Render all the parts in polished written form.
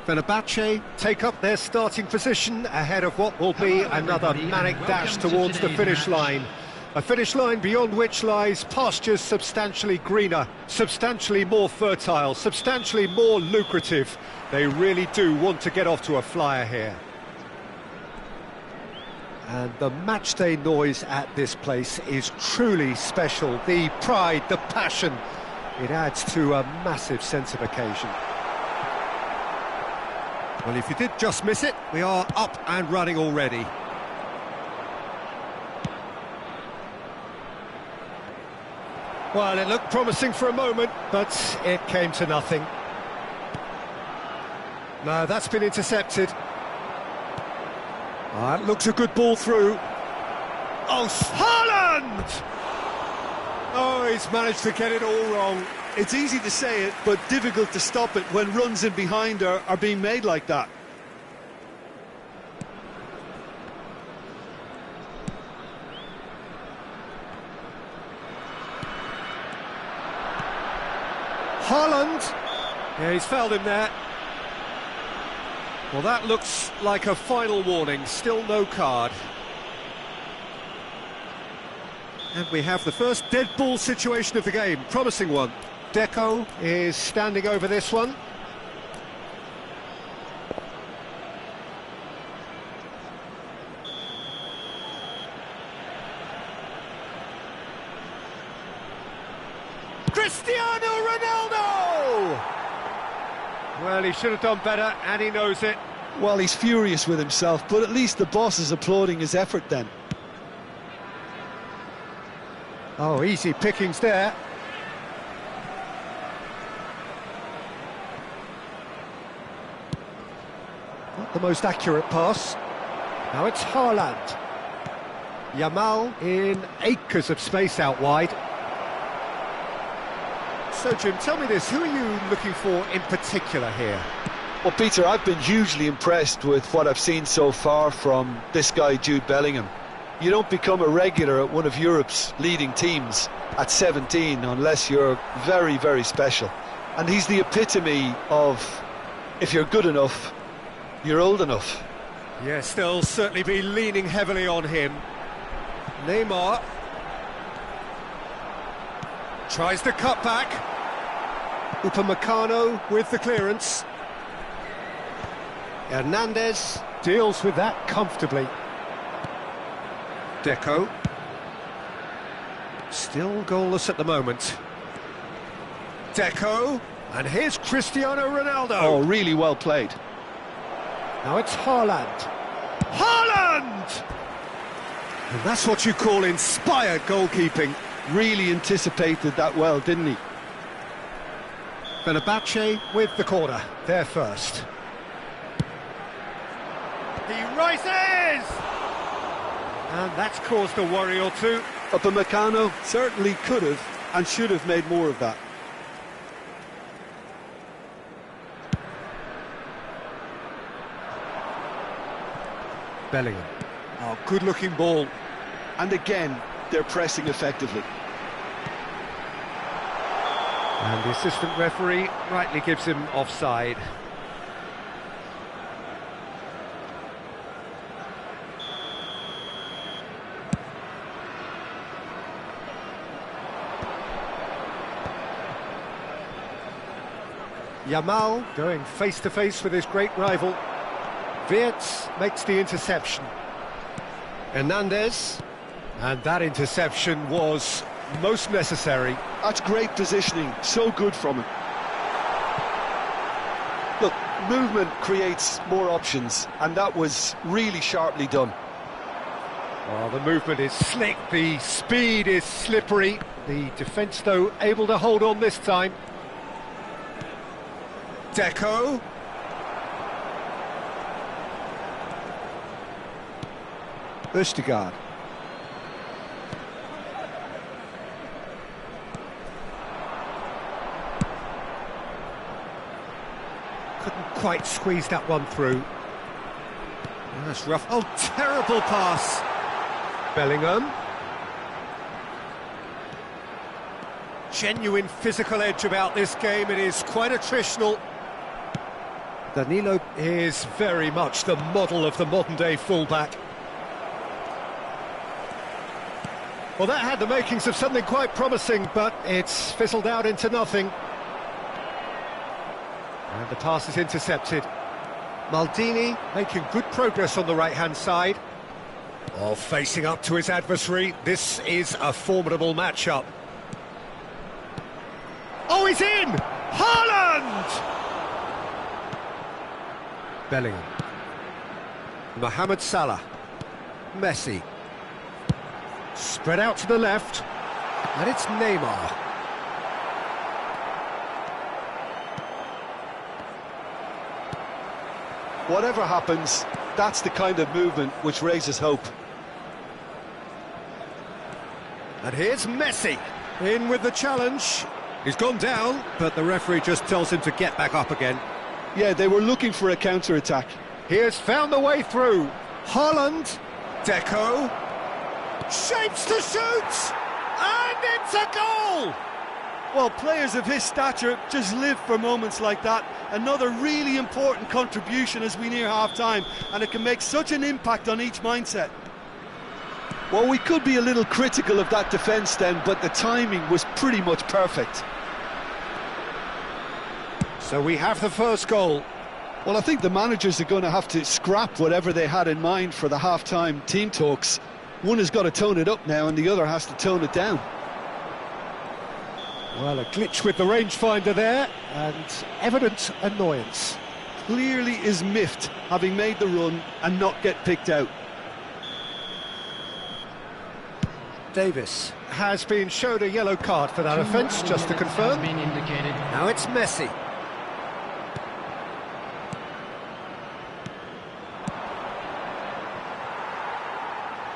Fenerbahce take up their starting position ahead of what will be another manic dash towards the finish line. A finish line beyond which lies pastures substantially greener, substantially more fertile, substantially more lucrative. They really do want to get off to a flyer here. And the matchday noise at this place is truly special. The pride, the passion, it adds to a massive sense of occasion. Well, if you did just miss it, we are up and running already. Well, it looked promising for a moment, but it came to nothing. No, that's been intercepted. That looks a good ball through. Oh, Haaland! Oh, he's managed to get it all wrong. It's easy to say it, but difficult to stop it when runs in behind are being made like that. Haaland! Yeah, he's fouled him there. Well, that looks like a final warning, still no card. And we have the first dead ball situation of the game, promising one. Deco is standing over this one. Cristiano Ronaldo! Well, he should have done better, and he knows it. Well, he's furious with himself, but at least the boss is applauding his effort then. Oh, easy pickings there. Not the most accurate pass. Now it's Haaland. Yamal in acres of space out wide. So, Jim, tell me this, who are you looking for in particular here? Well, Peter, I've been hugely impressed with what I've seen so far from this guy, Jude Bellingham. You don't become a regular at one of Europe's leading teams at 17 unless you're very, very special. And he's the epitome of, if you're good enough, you're old enough. Yes, they'll certainly be leaning heavily on him. Neymar tries the cut back. Upamecano with the clearance. Hernandez deals with that comfortably. Deco. Still goalless at the moment. Deco. And here's Cristiano Ronaldo. Oh, really well played. Now it's Haaland. Haaland! And that's what you call inspired goalkeeping. Really anticipated that well, didn't he? Fenerbahce with the corner. They're first. He rises! And that's caused a worry or two. Upamecano certainly could have and should have made more of that. Bellingham. Oh, good-looking ball. And again, they're pressing effectively. And the assistant referee rightly gives him offside. Yamal going face-to-face with his great rival. Wirtz makes the interception. Hernandez. And that interception was most necessary. That's great positioning, so good from him. Look, movement creates more options, and that was really sharply done. Well, the movement is slick, the speed is slippery. The defence, though, able to hold on this time. Deco. Østigard. Couldn't quite squeeze that one through. That's rough. Oh, terrible pass. Bellingham. Genuine physical edge about this game. It is quite attritional. Danilo is very much the model of the modern-day fullback. Well, that had the makings of something quite promising, but it's fizzled out into nothing. And the pass is intercepted. Maldini making good progress on the right-hand side. Oh, facing up to his adversary. This is a formidable matchup. Oh, he's in! Haaland! Bellingham. Mohamed Salah. Messi. Spread out to the left. And it's Neymar. Whatever happens, that's the kind of movement which raises hope. And here's Messi, in with the challenge. He's gone down, but the referee just tells him to get back up again. Yeah, they were looking for a counter-attack. He has found the way through. Haaland, Deco, shapes to shoot, and it's a goal! Well, players of his stature just live for moments like that. Another really important contribution as we near half-time, and it can make such an impact on each mindset. Well, we could be a little critical of that defence then, but the timing was pretty much perfect. So we have the first goal. Well, I think the managers are going to have to scrap whatever they had in mind for the half-time team talks. One has got to tone it up now and the other has to tone it down. Well, a glitch with the rangefinder there, and evident annoyance. Clearly is miffed, having made the run and not get picked out. Davis has been showed a yellow card for that offence, just to confirm. Now it's Messi.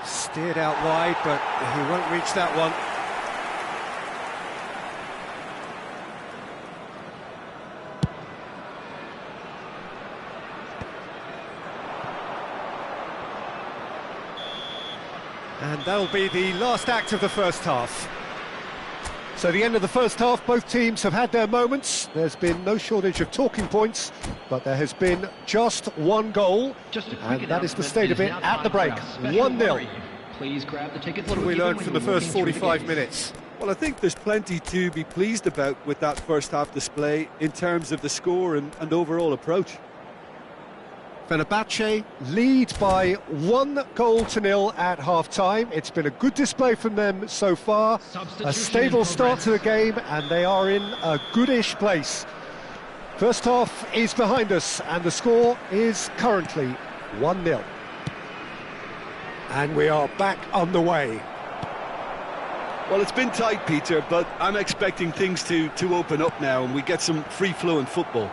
Steered out wide, but he won't reach that one. And that'll be the last act of the first half. So the end of the first half, both teams have had their moments. There's been no shortage of talking points, but there has been just one goal, and that is the state of it at the break. 1-0. Please grab the tickets. What have we learned from the first 45 minutes? Well, I think there's plenty to be pleased about with that first half display in terms of the score and overall approach. Fenerbahce lead by 1-0 at half-time. It's been a good display from them so far. A stable start to the game, and they are in a goodish place. First half is behind us, and the score is currently 1-0. And we are back on the way. Well, it's been tight, Peter, but I'm expecting things to open up now and we get some free-flowing football.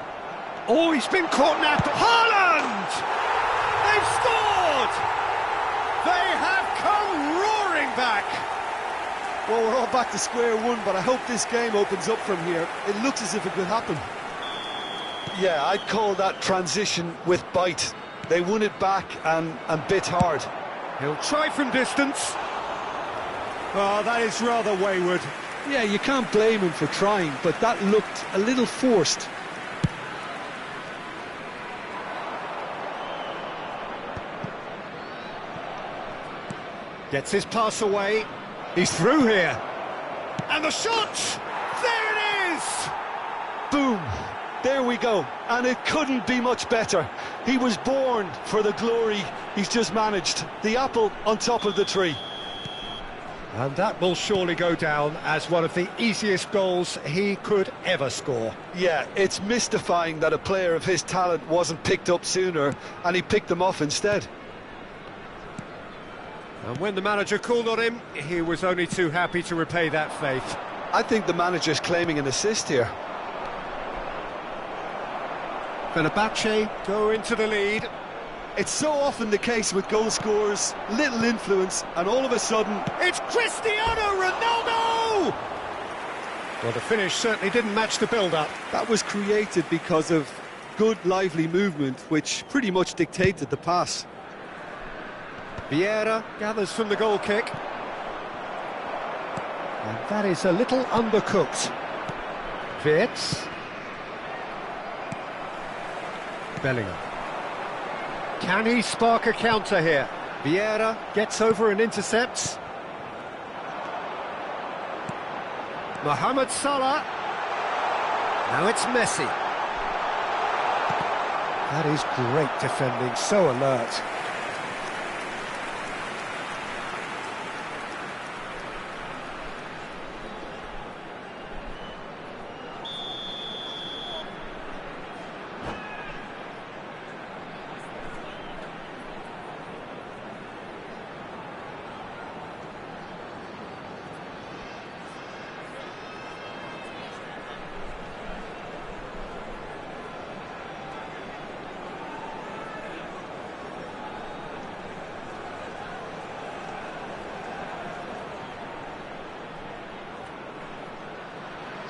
Oh, he's been caught now. Haaland! They've scored! They have come roaring back! Well, we're all back to square one, but I hope this game opens up from here. It looks as if it could happen. Yeah, I'd call that transition with bite. They won it back and bit hard. He'll try from distance. Oh, that is rather wayward. Yeah, you can't blame him for trying, but that looked a little forced. Gets his pass away. He's through here. And the shot! There it is! Boom! There we go. And it couldn't be much better. He was born for the glory he's just managed. The apple on top of the tree. And that will surely go down as one of the easiest goals he could ever score. Yeah, it's mystifying that a player of his talent wasn't picked up sooner, and he picked them off instead. And when the manager called on him, he was only too happy to repay that faith. I think the manager's claiming an assist here. Fenerbahce go into the lead. It's so often the case with goal scorers, little influence, and all of a sudden... It's Cristiano Ronaldo! Well, the finish certainly didn't match the build-up. That was created because of good, lively movement, which pretty much dictated the pass. Vieira gathers from the goal kick. And that is a little undercooked. Wirtz. Bellingham. Can he spark a counter here? Vieira gets over and intercepts. Mohamed Salah. Now it's Messi. That is great defending, so alert.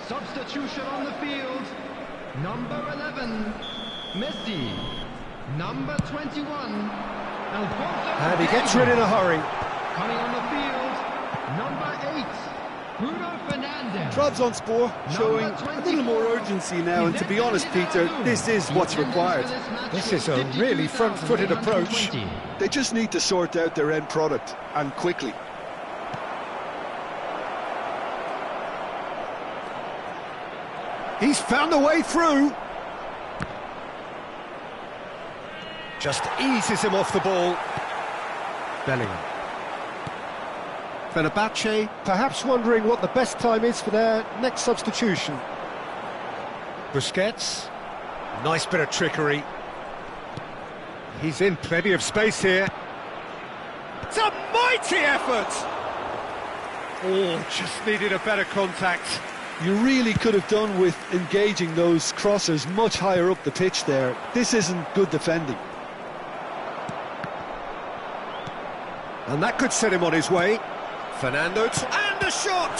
Substitution on the field. Number 11, Messi. Number 21, Alfonso. And he gets rid in a hurry. Coming on the field, number 8, Bruno Fernandes. Trabzonspor showing a little more urgency now, and to be honest, Peter, this is what's required. This is a really front-footed approach. They just need to sort out their end product, and quickly. He's found a way through. Just eases him off the ball. Bellingham. Fenerbahce perhaps wondering what the best time is for their next substitution. Busquets. Nice bit of trickery. He's in plenty of space here. It's a mighty effort! Oh, just needed a better contact. You really could have done with engaging those crossers much higher up the pitch there. This isn't good defending. And that could set him on his way. Fernando, and a shot!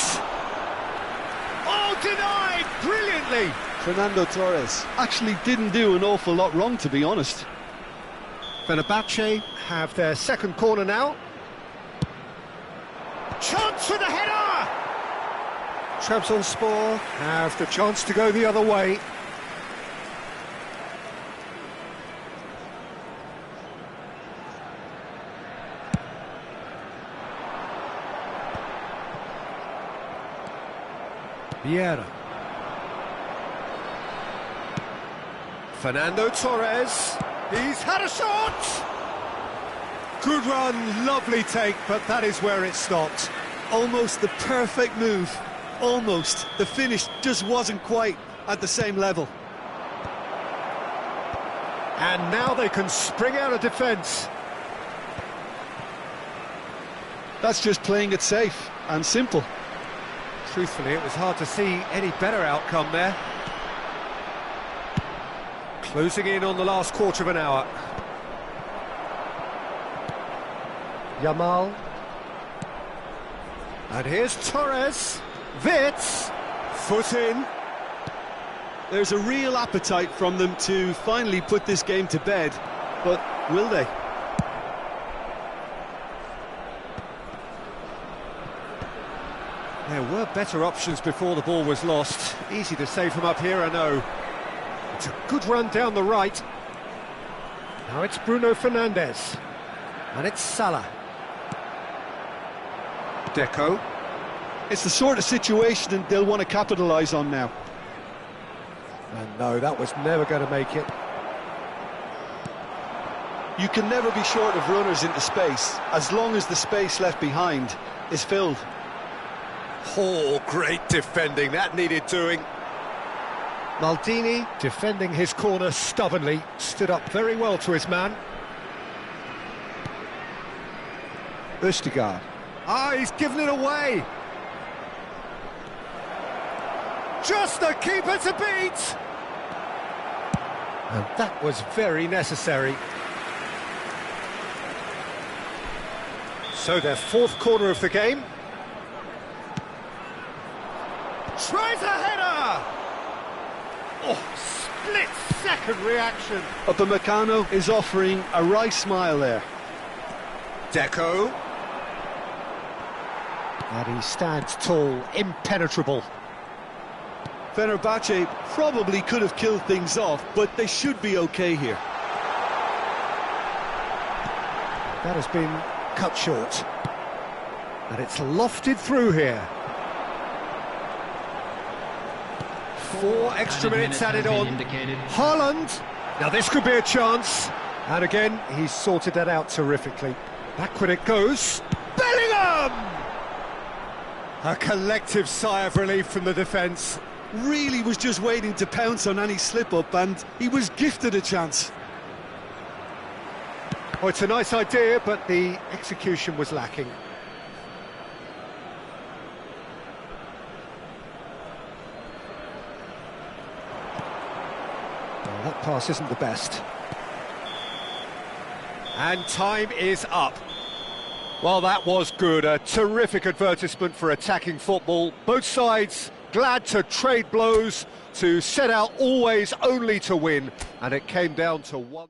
Oh, denied brilliantly! Fernando Torres actually didn't do an awful lot wrong, to be honest. Fenerbahce have their second corner now. Chance for the header! Trabzonspor have the chance to go the other way. Vieira. Fernando Torres. He's had a shot! Good run, lovely take, but that is where it stopped. Almost the perfect move. Almost. The finish just wasn't quite at the same level. And now they can spring out of defence. That's just playing it safe and simple. Truthfully, it was hard to see any better outcome there. Closing in on the last quarter of an hour. Yamal. And here's Torres. Vitz. Foot in. There's a real appetite from them to finally put this game to bed, but will they? There were better options before the ball was lost. Easy to say from up here, I know. It's a good run down the right. Now it's Bruno Fernandes. And it's Salah. Deco. It's the sort of situation they'll want to capitalise on now. And no, that was never going to make it. You can never be short of runners into space, as long as the space left behind is filled. Oh, great defending, that needed doing. Maldini, defending his corner stubbornly, stood up very well to his man. Østigard. Ah, he's given it away. Just the keeper to beat! And that was very necessary. So their fourth corner of the game. Tries a header! Oh, split-second reaction. Upamecano is offering a wry smile there. Deco. And he stands tall, impenetrable. Fenerbahce probably could have killed things off, but they should be okay here. That has been cut short. And it's lofted through here. 4 extra minutes added on. Haaland. Now this could be a chance. And again, he's sorted that out terrifically. Backward it goes. Bellingham! A collective sigh of relief from the defence. Really was just waiting to pounce on any slip-up, and he was gifted a chance. Oh, it's a nice idea, but the execution was lacking. Well, that pass isn't the best. And time is up. Well, that was good. A terrific advertisement for attacking football. Both sides glad to trade blows, to set out always only to win, and it came down to one.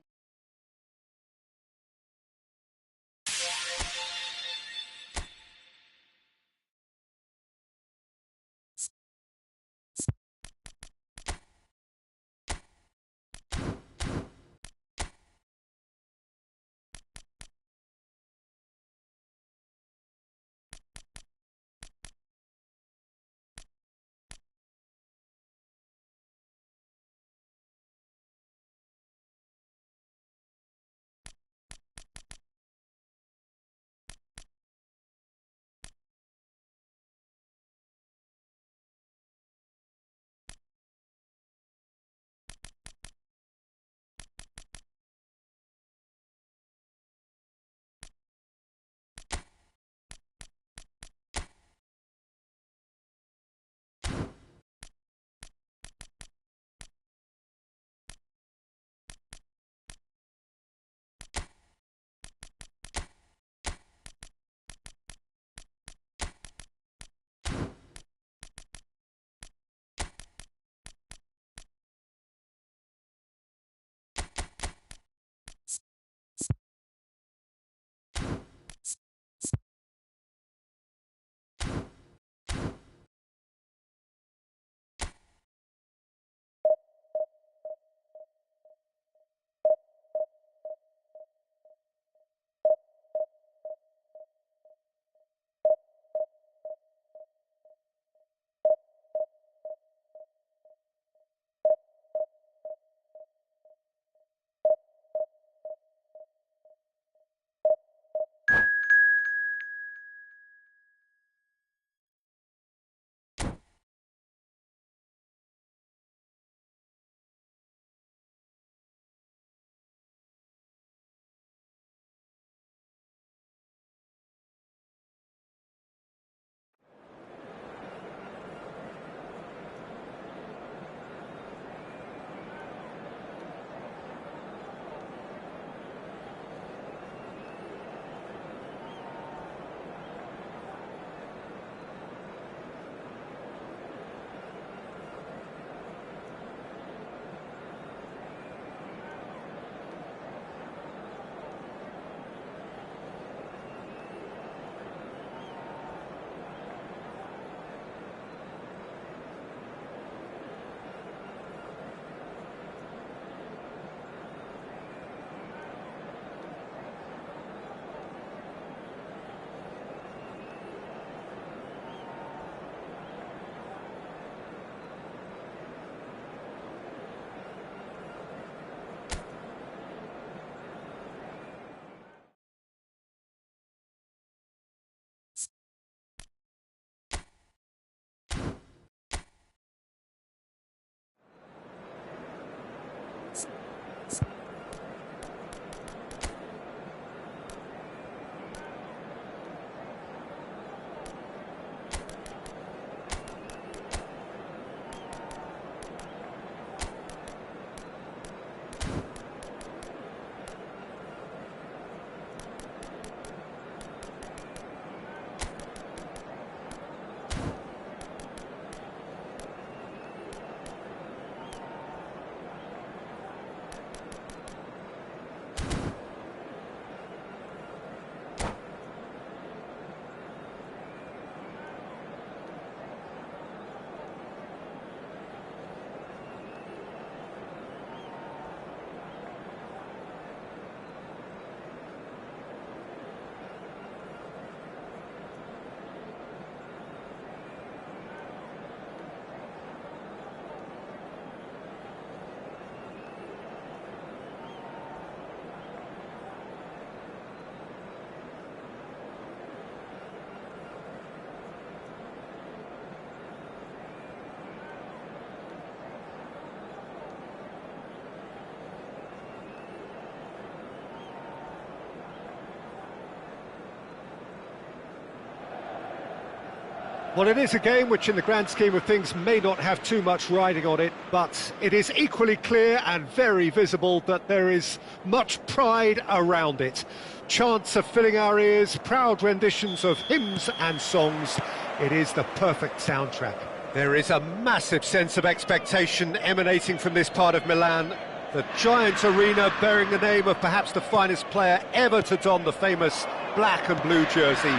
Well, it is a game which in the grand scheme of things may not have too much riding on it, but it is equally clear and very visible that there is much pride around it. Chants are filling our ears, proud renditions of hymns and songs. It is the perfect soundtrack. There is a massive sense of expectation emanating from this part of Milan. The giant arena bearing the name of perhaps the finest player ever to don the famous black and blue jersey.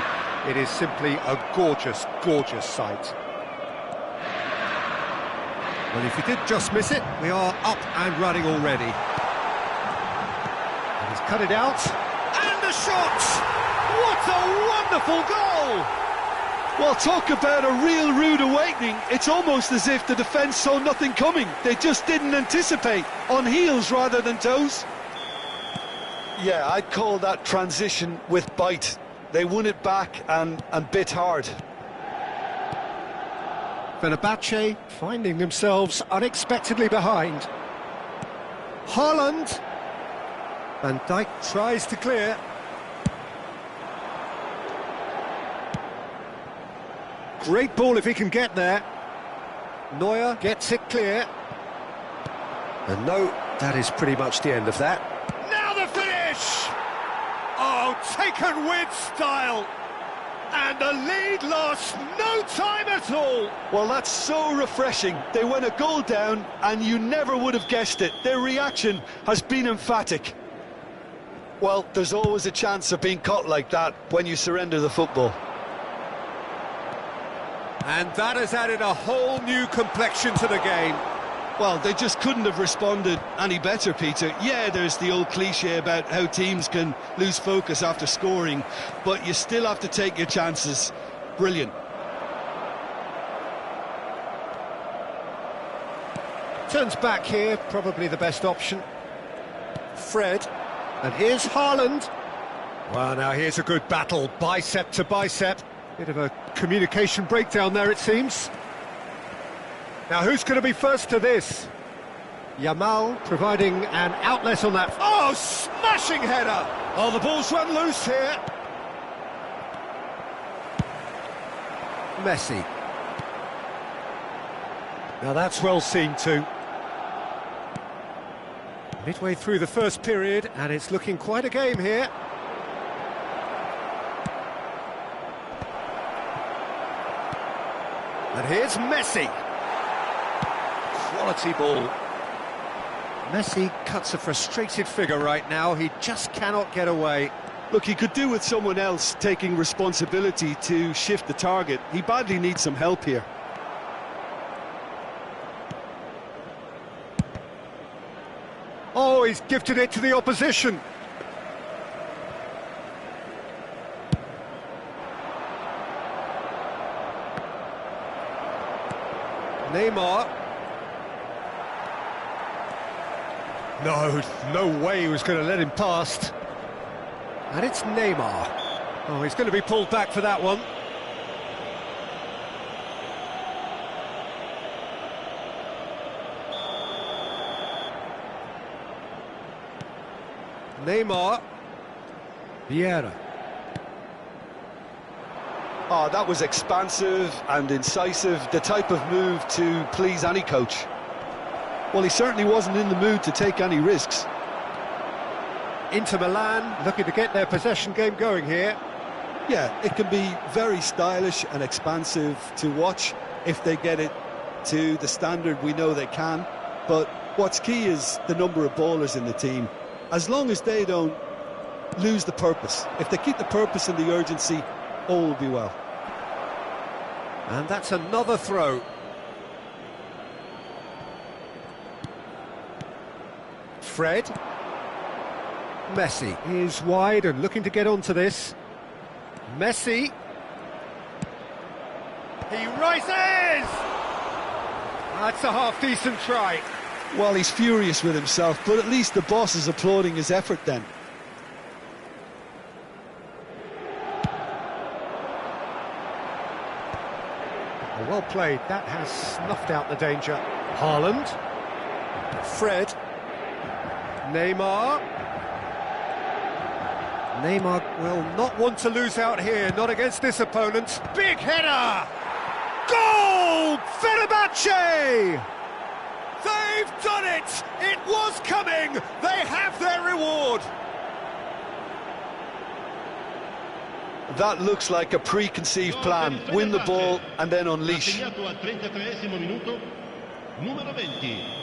It is simply a gorgeous, gorgeous sight. Well, if he did just miss it, we are up and running already. And he's cut it out. And the shot! What a wonderful goal! Well, talk about a real rude awakening. It's almost as if the defence saw nothing coming. They just didn't anticipate, on heels rather than toes. Yeah, I'd call that transition with bite. They won it back and bit hard. Fenerbahce finding themselves unexpectedly behind. Haaland. Van Dijk tries to clear. Great ball if he can get there. Neuer gets it clear. And no, that is pretty much the end of that. Now the finish! Oh, taken with style. And the lead lost no time at all. Well, that's so refreshing. They went a goal down and you never would have guessed it. Their reaction has been emphatic. Well, there's always a chance of being caught like that when you surrender the football. And that has added a whole new complexion to the game. Well, they just couldn't have responded any better, Peter. Yeah, there's the old cliche about how teams can lose focus after scoring, but you still have to take your chances. Brilliant. Turns back here, probably the best option. Fred, and here's Haaland. Well, now here's a good battle, bicep to bicep. Bit of a communication breakdown there, it seems. Now, who's going to be first to this? Yamal providing an outlet on that. Oh, smashing header! Oh, the ball's run loose here. Messi. Now that's well seen too. Midway through the first period, and it's looking quite a game here. And here's Messi. Quality ball. Messi cuts a frustrated figure right now. He just cannot get away. Look, he could do with someone else taking responsibility to shift the target. He badly needs some help here. Oh, he's gifted it to the opposition. Neymar. No way he was going to let him past. And it's Neymar. Oh, he's going to be pulled back for that one. Neymar. Vieira. Oh, that was expansive and incisive, the type of move to please any coach. Well, he certainly wasn't in the mood to take any risks. Inter Milan looking to get their possession game going here. Yeah, it can be very stylish and expansive to watch if they get it to the standard we know they can. But what's key is the number of ballers in the team. As long as they don't lose the purpose, if they keep the purpose and the urgency, all will be well. And that's another throw. Fred. Messi is wide and looking to get onto this. Messi. He rises! That's a half-decent try. Well, he's furious with himself, but at least the boss is applauding his effort then. Well played, that has snuffed out the danger. Haaland. Fred. Neymar. Neymar will not want to lose out here, not against this opponent. Big header! Goal! Fenerbahce! They've done it! It was coming! They have their reward! That looks like a preconceived plan. Win the ball and then unleash. Assegnato al 33esimo minuto, numero 20.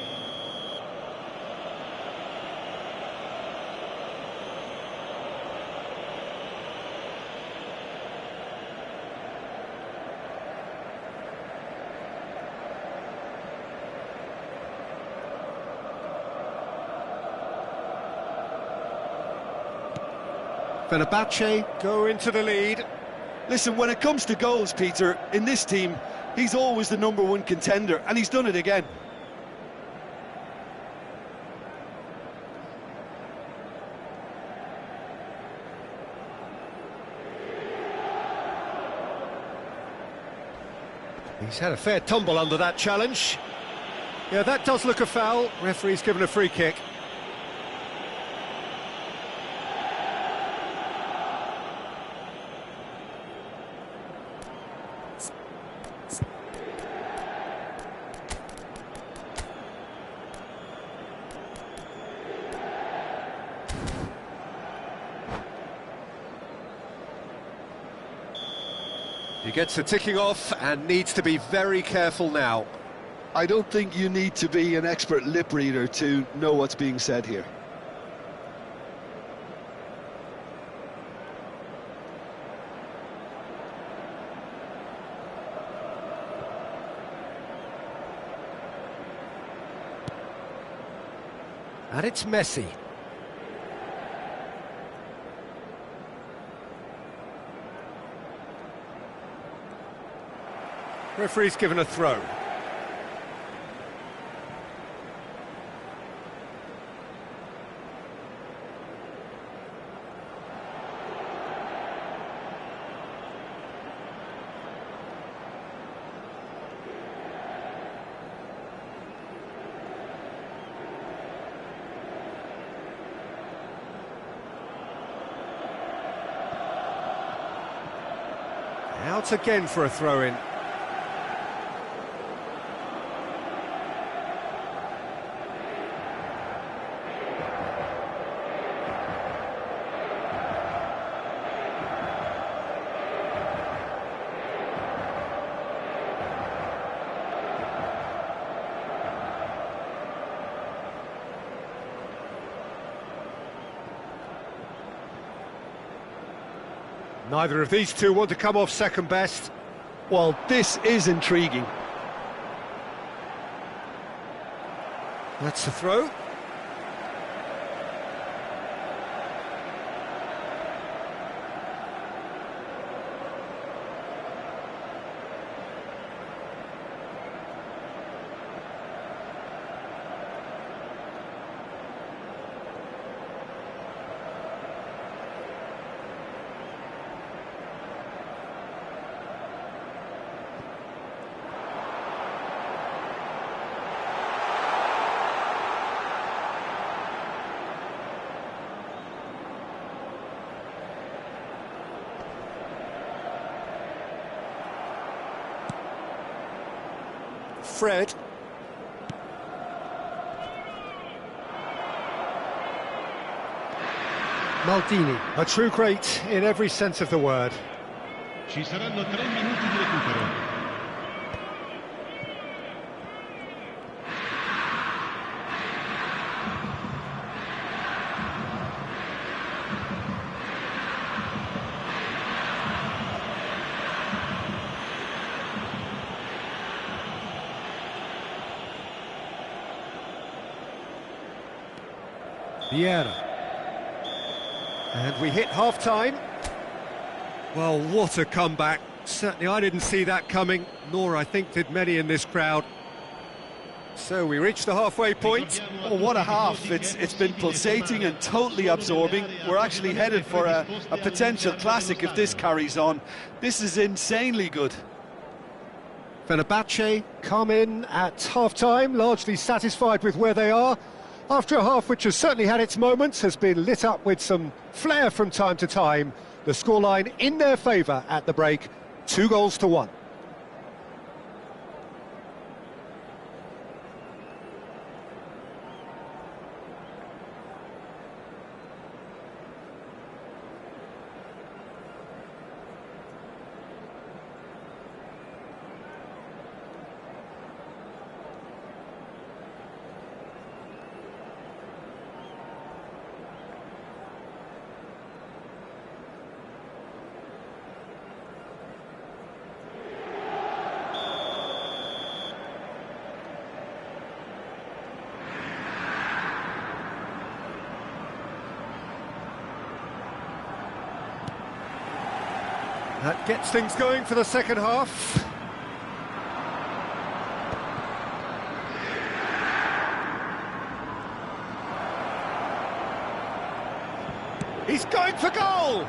Fenerbahce go into the lead. Listen, when it comes to goals, Peter, in this team, he's always the #1 contender, and he's done it again. He's had a fair tumble under that challenge. Yeah, that does look a foul. Referee's given a free kick. He gets the ticking off and needs to be very careful now. I don't think you need to be an expert lip reader to know what's being said here. And it's Messi. Referee's given a throw. Out again for a throw-in. Neither of these two want to come off second best. Well, this is intriguing. That's the throw. Fred. Maldini, a true great in every sense of the word. Ci saranno 3 minuti di recupero. Vieira. And we hit half-time. Well, what a comeback. Certainly I didn't see that coming, nor I think did many in this crowd. So we reached the halfway point. Oh, what a half. It's been pulsating and totally absorbing. We're actually headed for a potential classic if this carries on. This is insanely good. Fenerbahce come in at half-time, largely satisfied with where they are. After a half which has certainly had its moments, has been lit up with some flair from time to time. The scoreline in their favour at the break, 2-1. That gets things going for the second half. He's going for goal!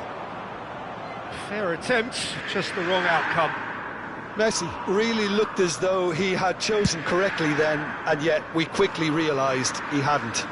Fair attempt, just the wrong outcome. Messi really looked as though he had chosen correctly then, and yet we quickly realised he hadn't.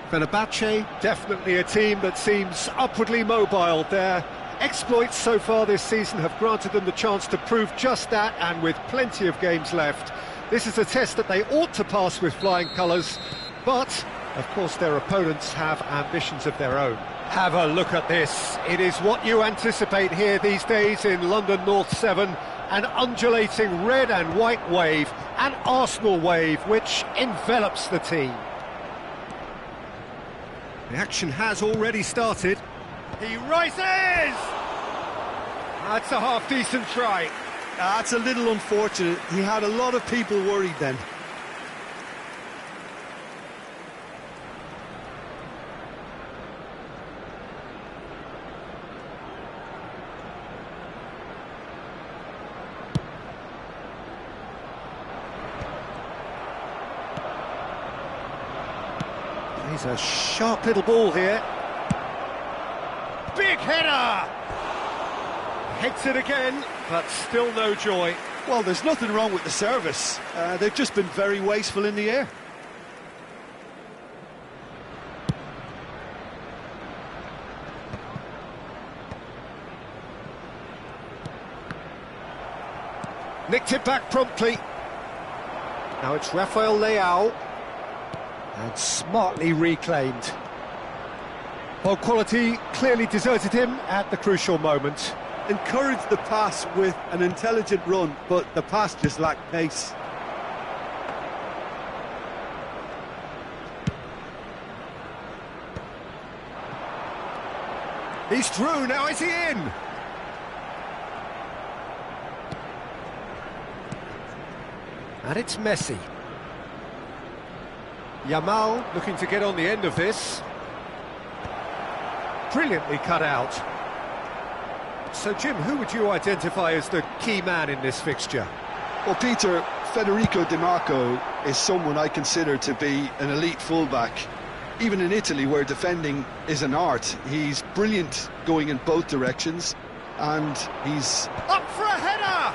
Fenerbahce, definitely a team that seems upwardly mobile. Their exploits so far this season have granted them the chance to prove just that, and with plenty of games left. This is a test that they ought to pass with flying colours, but, of course, their opponents have ambitions of their own. Have a look at this. It is what you anticipate here these days in London North 7, an undulating red and white wave, an Arsenal wave which envelops the team. The action has already started. He rises! That's a half-decent try. That's a little unfortunate. He had a lot of people worried then. He's a sharp little ball here. Big header! Heads it again, but still no joy. Well, there's nothing wrong with the service. They've just been very wasteful in the air. Nicked it back promptly. Now it's Rafael Leao. And smartly reclaimed. Ball quality clearly deserted him at the crucial moment. Encouraged the pass with an intelligent run, but the pass just lacked pace. He's through, now is he in? And it's Messi. Yamal looking to get on the end of this. Brilliantly cut out. So, Jim, who would you identify as the key man in this fixture? Well, Peter, Federico Di Marco is someone I consider to be an elite fullback. Even in Italy, where defending is an art, he's brilliant going in both directions, and he's... Up for a header!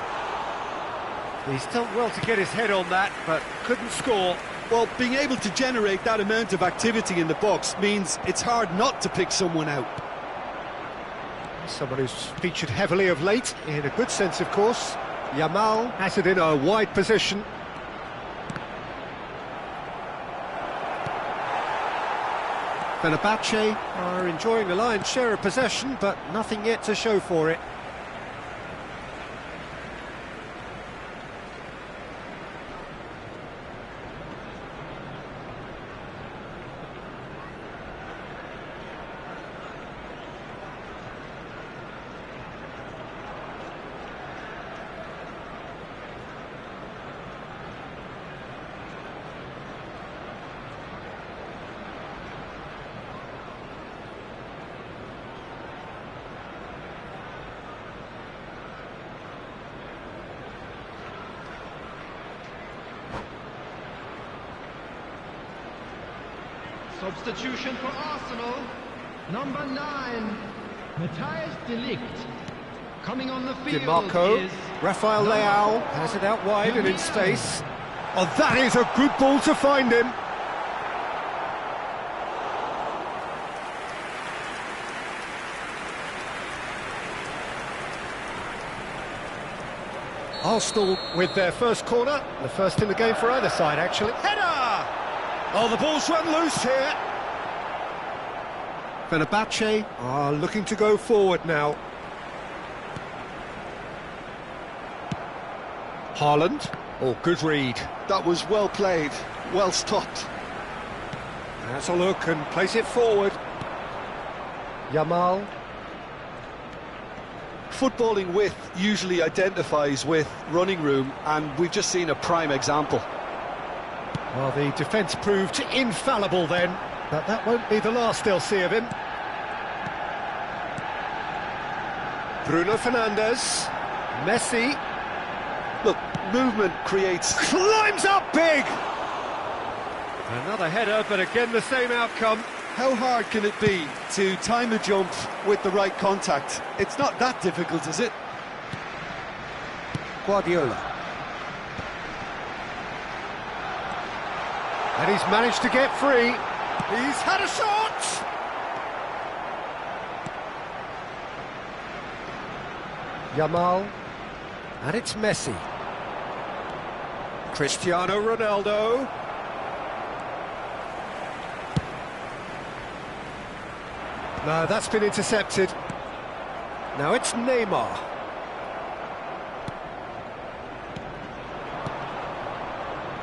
He's done well to get his head on that, but couldn't score. Well, being able to generate that amount of activity in the box means it's hard not to pick someone out. Someone who's featured heavily of late, in a good sense, of course. Yamal has it in a wide position. Fenerbahce are enjoying the lion's share of possession, but nothing yet to show for it. Substitution for Arsenal, number 9, Matthijs de Ligt. Coming on the field Di Marco, is Rafael Leao has it out wide and in space. Oh, that is a good ball to find him. Arsenal with their first corner, the first in the game for either side, actually. Header! Oh, the ball's run loose here. Fenerbahce are looking to go forward now. Haaland. Oh, good read. That was well played, well stopped. Has a look and plays it forward. Yamal. Footballing width usually identifies with running room, and we've just seen a prime example. Well, the defence proved infallible then, but that won't be the last they'll see of him. Bruno Fernandes. Messi. Look, movement creates... Climbs up big! Another header, but again the same outcome. How hard can it be to time a jump with the right contact? It's not that difficult, is it? Guardiola. And he's managed to get free. He's had a shot! Yamal. And it's Messi. Cristiano Ronaldo. No, that's been intercepted. Now it's Neymar.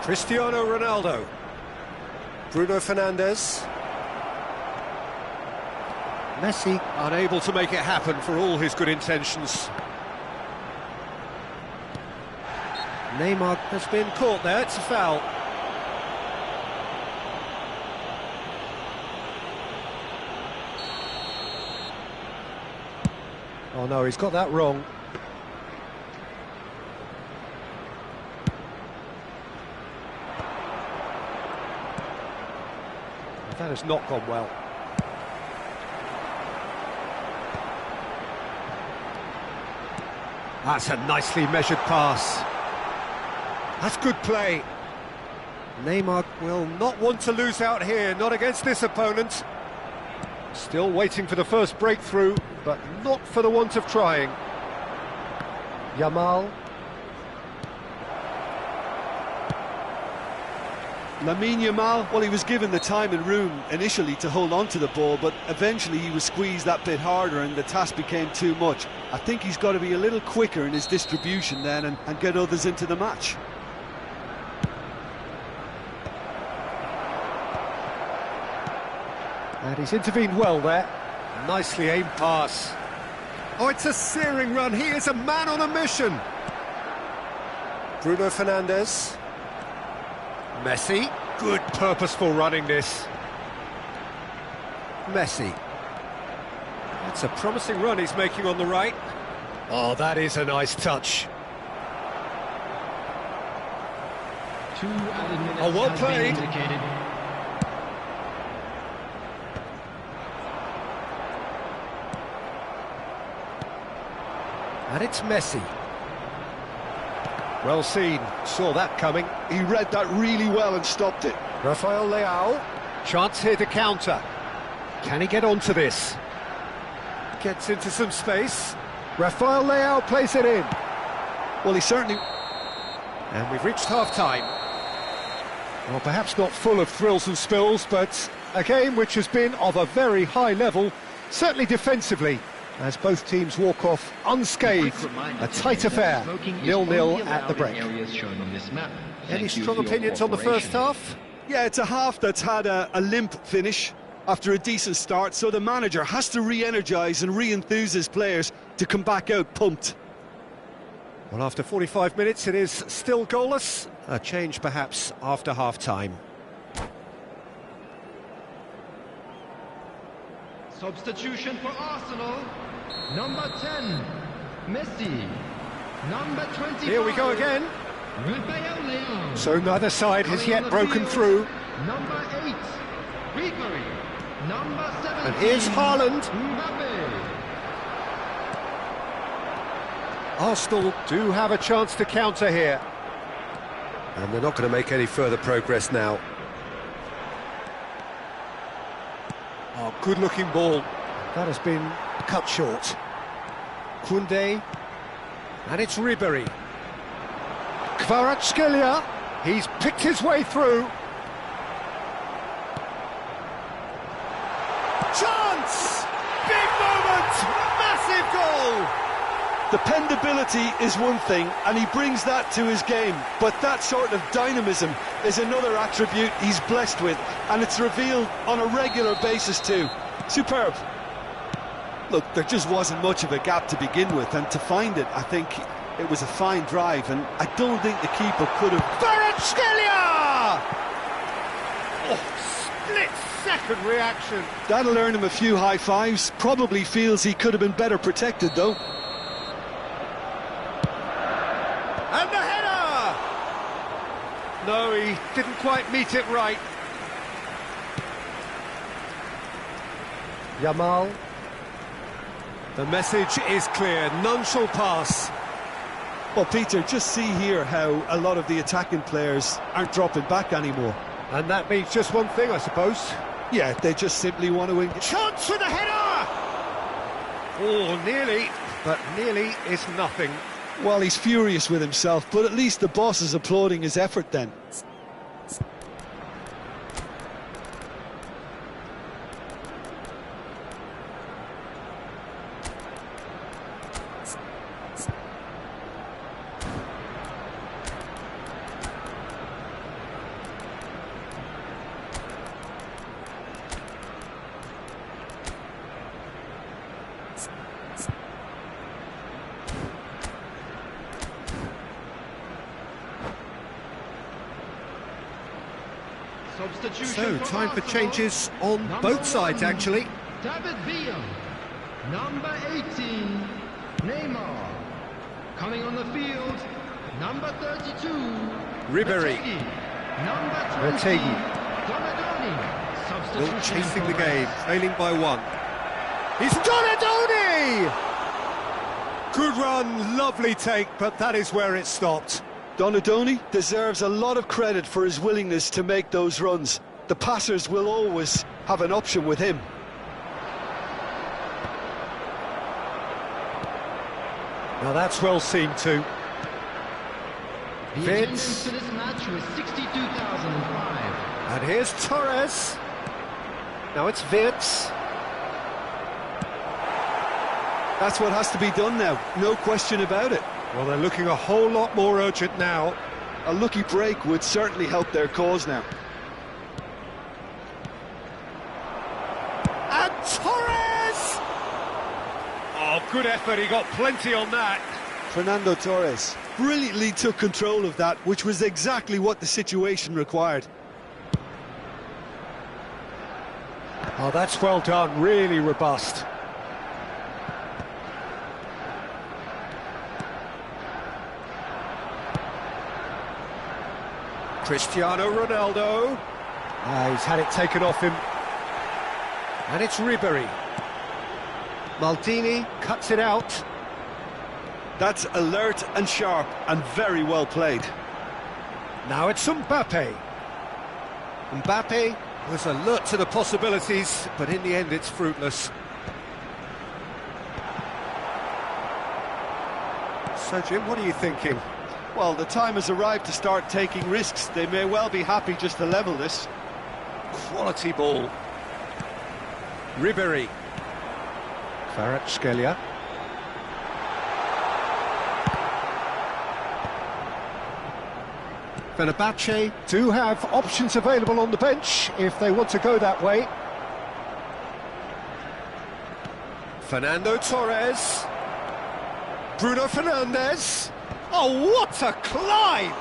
Cristiano Ronaldo. Bruno Fernandes. Messi unable to make it happen for all his good intentions. Neymar has been caught there, it's a foul. Oh no, he's got that wrong. That has not gone well. That's a nicely measured pass. That's good play. Neymar will not want to lose out here, not against this opponent. Still waiting for the first breakthrough, but not for the want of trying. Yamal. Lamine Yamal, well, he was given the time and room initially to hold on to the ball, but eventually he was squeezed that bit harder and the task became too much. I think he's got to be a little quicker in his distribution then and get others into the match. And he's intervened well there. Nicely aimed pass. Oh, it's a searing run. He is a man on a mission. Bruno Fernandes. Messi. Good purposeful running this. Messi. It's a promising run he's making on the right. Oh, that is a nice touch. 2 added minutes Oh, well has played. been indicated. And it's Messi. Well seen, saw that coming. He read that really well and stopped it. Rafael Leao, chance here to counter. Can he get onto this? Gets into some space. Rafael Leao plays it in. Well, he certainly... And we've reached half-time. Well, perhaps not full of thrills and spills, but a game which has been of a very high level, certainly defensively, as both teams walk off unscathed. A tight affair, 0-0 at the break. Any strong opinions on the first half? Yeah, it's a half that's had a limp finish after a decent start, so the manager has to re-energise and re-enthuse his players to come back out pumped. Well, after 45 minutes, it is still goalless. A change, perhaps, after half-time. Substitution for Arsenal. Number 10, Messi. Number 25. Here we go again. Rafael Leao. So neither side has Coming on yet the broken field, through. Number 8, Ribery. Number 17. And here's Haaland. Mbappe. Arsenal do have a chance to counter here. And they're not going to make any further progress now. Oh, good-looking ball. That has been cut short. Koundé. And it's Ribery. Kvaratskhelia. He's picked his way through. Chance! Big moment! Massive goal! Dependability is one thing, and he brings that to his game, but that sort of dynamism is another attribute he's blessed with, and it's revealed on a regular basis too. Superb. Look, there just wasn't much of a gap to begin with, and to find it, I think it was a fine drive, and I don't think the keeper could have... Kvaratskhelia! Oh, split-second reaction. That'll earn him a few high fives. Probably feels he could have been better protected, though. And the header! No, he didn't quite meet it right. Yamal. The message is clear, none shall pass. Well, Peter, just see here how a lot of the attacking players aren't dropping back anymore. And that means just one thing, I suppose. Yeah, they just simply want to win. Chance for the header! Oh, nearly, but nearly is nothing. Well, he's furious with himself, but at least the boss is applauding his effort then. So, time for changes on both sides, actually. David Villa. Number 18, Neymar. Coming on the field, number 32, Ribery. Number 20, Retegi. Donadoni. Still Substitution chasing the for game, Rice. trailing by one. He's Donadoni! Good run, lovely take, but that is where it stopped. Donadoni deserves a lot of credit for his willingness to make those runs. The passers will always have an option with him. Now that's well seen too. The Fitz. attendance to this match was 62,005. And here's Torres. Now it's Fitz. That's what has to be done now, no question about it. Well, they're looking a whole lot more urgent now. A lucky break would certainly help their cause now. And Torres! Oh, good effort, he got plenty on that. Fernando Torres brilliantly took control of that, which was exactly what the situation required. Oh, that's well done, really robust. Cristiano Ronaldo. He's had it taken off him. And it's Ribery. Maldini cuts it out. That's alert and sharp and very well played. Now it's Mbappe. Mbappe was alert to the possibilities, but in the end it's fruitless. So Jim, what are you thinking? Well, the time has arrived to start taking risks. They may well be happy just to level this. Quality ball. Ribery. Kvaratskhelia. Fenerbahce do have options available on the bench if they want to go that way. Fernando Torres. Bruno Fernandes. Oh, what a climb!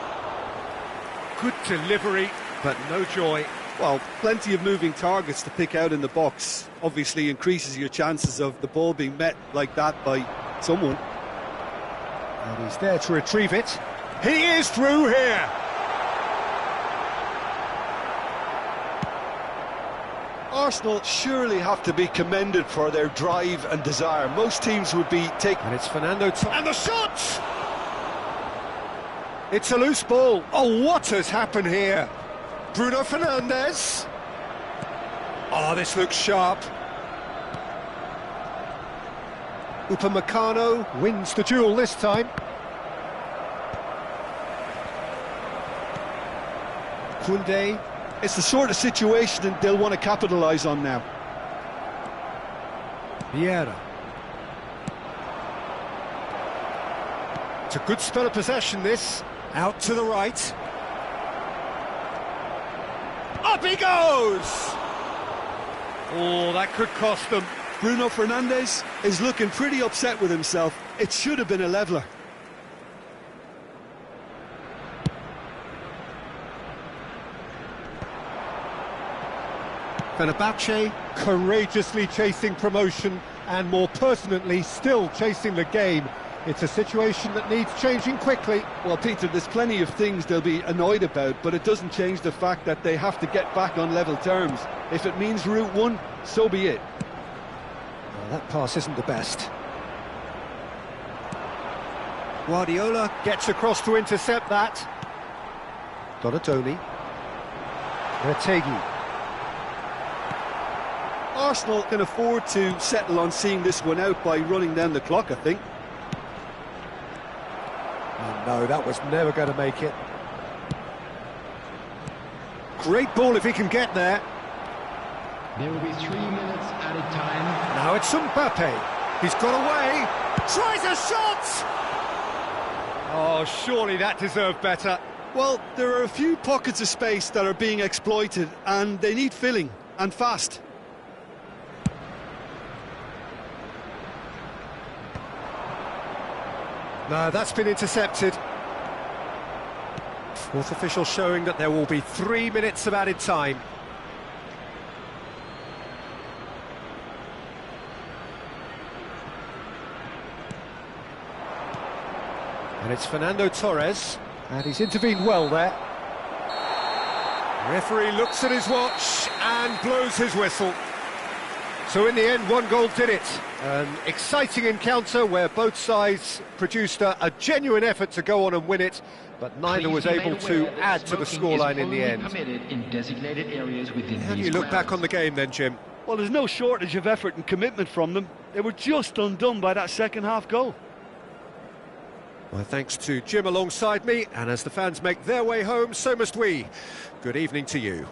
Good delivery, but no joy. Well, plenty of moving targets to pick out in the box. Obviously increases your chances of the ball being met like that by someone. And he's there to retrieve it. He is through here! Arsenal surely have to be commended for their drive and desire. Most teams would be taking... And it's Fernando Torres. And the shot! It's a loose ball. Oh, what has happened here? Bruno Fernandes. Oh, this looks sharp. Upamecano wins the duel this time. Koundé. It's the sort of situation that they'll want to capitalise on now. Vieira. It's a good spell of possession, this. Out to the right. Up he goes! Oh, that could cost them. Bruno Fernandes is looking pretty upset with himself. It should have been a leveller. Fenerbahce courageously chasing promotion and more pertinently still chasing the game. It's a situation that needs changing quickly. Well, Peter, there's plenty of things they'll be annoyed about, but it doesn't change the fact that they have to get back on level terms. If it means Route 1, so be it. Well, that pass isn't the best. Guardiola gets across to intercept that. Donatoni. Retegi. Arsenal can afford to settle on seeing this one out by running down the clock, I think. Oh, no, that was never going to make it. Great ball if he can get there. There will be 3 minutes added time. Now it's Mbappe. He's got away. Tries a shot! Oh, surely that deserved better. Well, there are a few pockets of space that are being exploited, and they need filling, and fast. No, that's been intercepted. Fourth official showing that there will be 3 minutes of added time. And it's Fernando Torres, and he's intervened well there. The referee looks at his watch and blows his whistle. So in the end, one goal did it. An exciting encounter where both sides produced a genuine effort to go on and win it, but neither was able to add to the scoreline in the end. How do you look back on the game then, Jim? Well, there's no shortage of effort and commitment from them. They were just undone by that second half goal. My thanks to Jim alongside me, and as the fans make their way home, so must we. Good evening to you.